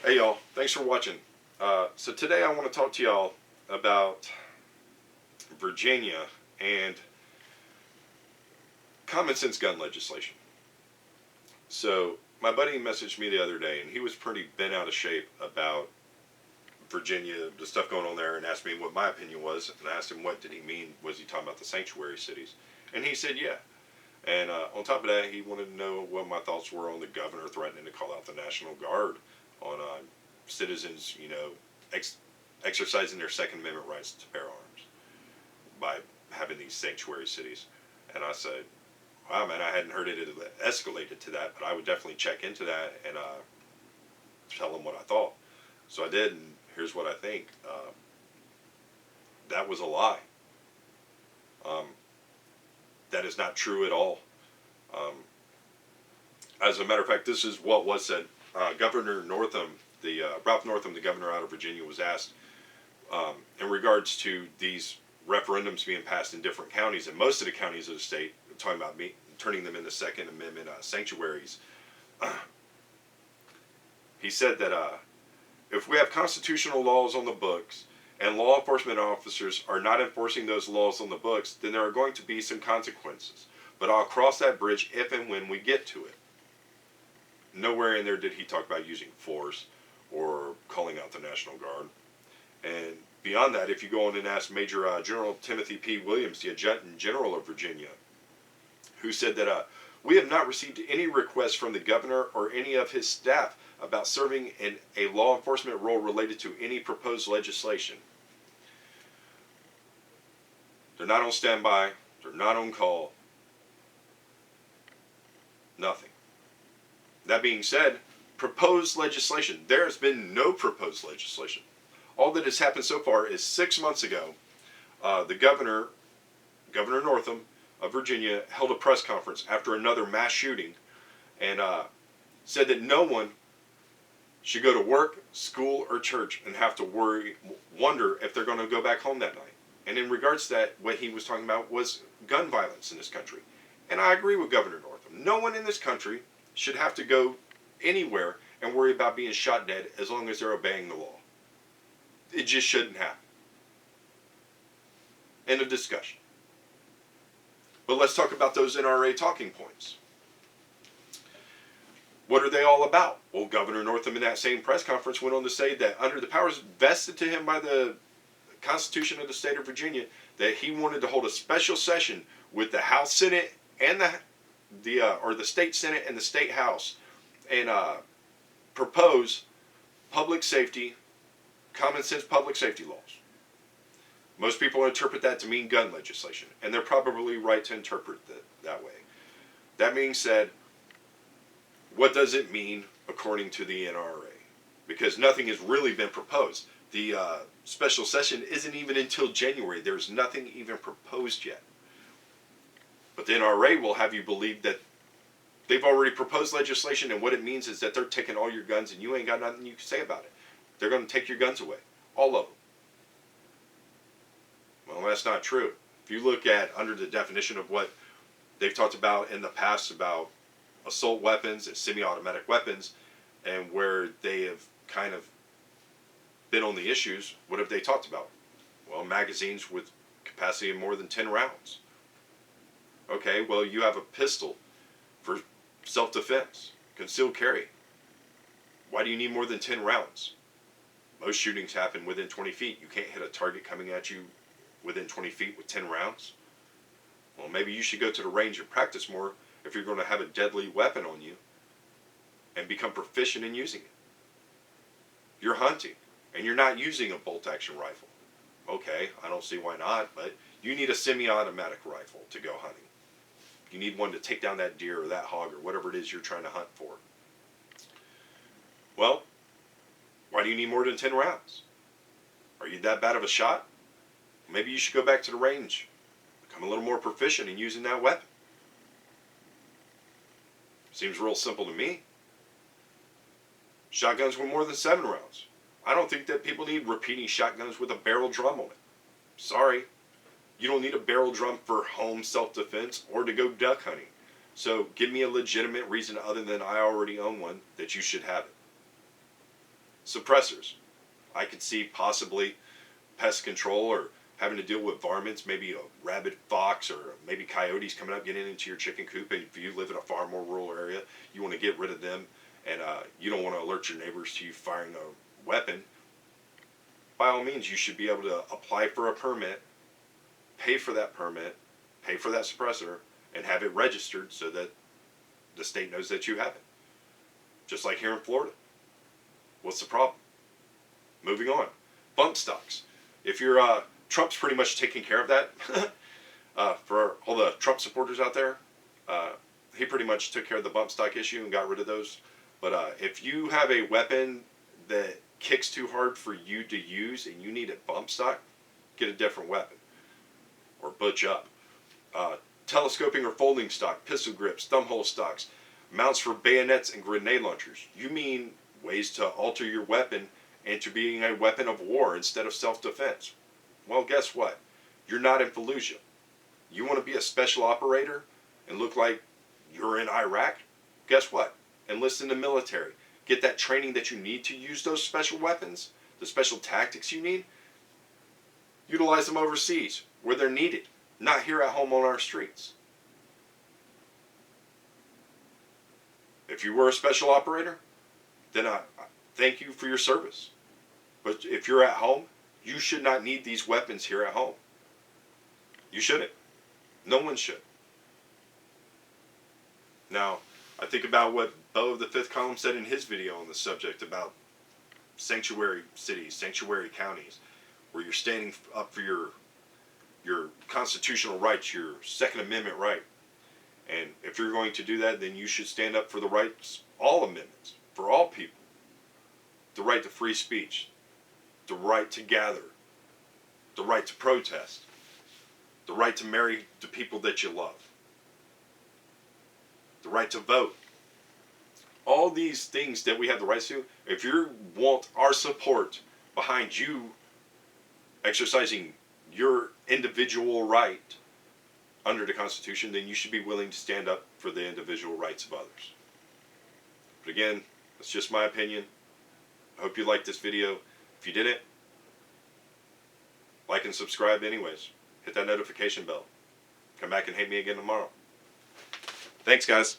Hey y'all, thanks for watching. So today I want to talk to y'all about Virginia and common sense gun legislation. So my buddy messaged me the other day and he was pretty bent out of shape about Virginia, the stuff going on there, and asked me what my opinion was. And I asked him what did he mean, was he talking about the sanctuary cities? And he said yeah. And on top of that, he wanted to know what my thoughts were on the governor threatening to call out the National Guard on citizens, exercising their Second Amendment rights to bear arms by having these sanctuary cities. And I said, wow, man, I hadn't heard it escalated to that, but I would definitely check into that and tell them what I thought. So I did, and here's what I think. That was a lie. Um, that is not true at all. As a matter of fact, this is what was said. Governor Northam, Ralph Northam, the governor out of Virginia, was asked in regards to these referendums being passed in different counties, and most of the counties of the state, talking about turning them into Second Amendment sanctuaries. He said that if we have constitutional laws on the books and law enforcement officers are not enforcing those laws on the books, then there are going to be some consequences. But I'll cross that bridge if and when we get to it. Nowhere in there did he talk about using force or calling out the National Guard. And beyond that, if you go on and ask Major General Timothy P. Williams, the Adjutant General of Virginia, who said that we have not received any requests from the governor or any of his staff about serving in a law enforcement role related to any proposed legislation. They're not on standby. They're not on call. Nothing. That being said, proposed legislation. There has been no proposed legislation. All that has happened so far is 6 months ago, the Governor Northam of Virginia, held a press conference after another mass shooting and said that no one should go to work, school, or church and have to wonder if they're going to go back home that night. And in regards to that, what he was talking about was gun violence in this country. And I agree with Governor Northam. No one in this country should have to go anywhere and worry about being shot dead as long as they're obeying the law. It just shouldn't happen. End of discussion. But let's talk about those NRA talking points. What are they all about? Well, Governor Northam in that same press conference went on to say that under the powers vested to him by the Constitution of the state of Virginia, that he wanted to hold a special session with the House Senate and the state Senate and the state House and propose public safety, common sense public safety laws. Most people interpret that to mean gun legislation, and they're probably right to interpret it that way. That being said, what does it mean according to the NRA? Because nothing has really been proposed. The special session isn't even until January. There's nothing even proposed yet. But the NRA will have you believe that they've already proposed legislation, and what it means is that they're taking all your guns and you ain't got nothing you can say about it. They're going to take your guns away. All of them. Well, that's not true. If you look at under the definition of what they've talked about in the past about assault weapons and semi-automatic weapons, and where they have kind of been on the issues, what have they talked about? Well, magazines with capacity of more than 10 rounds. Okay, well, you have a pistol for self-defense, concealed carry. Why do you need more than 10 rounds? Most shootings happen within 20 feet. You can't hit a target coming at you within 20 feet with 10 rounds. Well, maybe you should go to the range and practice more if you're going to have a deadly weapon on you and become proficient in using it. You're hunting and you're not using a bolt-action rifle. Okay, I don't see why not, but you need a semi-automatic rifle to go hunting. You need one to take down that deer or that hog or whatever it is you're trying to hunt for. Well, why do you need more than 10 rounds? Are you that bad of a shot? Maybe you should go back to the range. Become a little more proficient in using that weapon. Seems real simple to me. Shotguns with more than 7 rounds. I don't think that people need repeating shotguns with a barrel drum on it. Sorry. You don't need a barrel drum for home self-defense or to go duck hunting. So give me a legitimate reason other than I already own one that you should have it. suppressors. I could see possibly pest control or having to deal with varmints, maybe a rabid fox or maybe coyotes coming up, getting into your chicken coop. And if you live in a far more rural area, you want to get rid of them, and you don't want to alert your neighbors to you firing a weapon. By all means, you should be able to apply for a permit, pay for that permit, pay for that suppressor, and have it registered so that the state knows that you have it. Just like here in Florida. What's the problem? Moving on. Bump stocks. If you're Trump's pretty much taking care of that. For all the Trump supporters out there, he pretty much took care of the bump stock issue and got rid of those. But if you have a weapon that kicks too hard for you to use and you need a bump stock, get a different weapon or butch up. Telescoping or folding stock, pistol grips, thumbhole stocks, mounts for bayonets and grenade launchers. You mean ways to alter your weapon into being a weapon of war instead of self-defense. Well, guess what? You're not in Fallujah. You want to be a special operator and look like you're in Iraq? Guess what? Enlist in the military. Get that training that you need to use those special weapons, the special tactics you need. Utilize them overseas where they're needed, not here at home on our streets. If you were a special operator, then I thank you for your service. But if you're at home, you should not need these weapons here at home. You shouldn't. No one should. Now, I think about what Bo of the Fifth Column said in his video on the subject about sanctuary cities, sanctuary counties, where you're standing up for your constitutional rights, your Second Amendment right. And if you're going to do that, then you should stand up for the rights, all amendments, for all people. The right to free speech, the right to gather, the right to protest, the right to marry the people that you love, the right to vote. All these things that we have the rights to, if you want our support behind you exercising your individual right under the Constitution, then you should be willing to stand up for the individual rights of others. But again, that's just my opinion. I hope you liked this video. If you didn't, like and subscribe anyways. Hit that notification bell. Come back and hate me again tomorrow. Thanks, guys.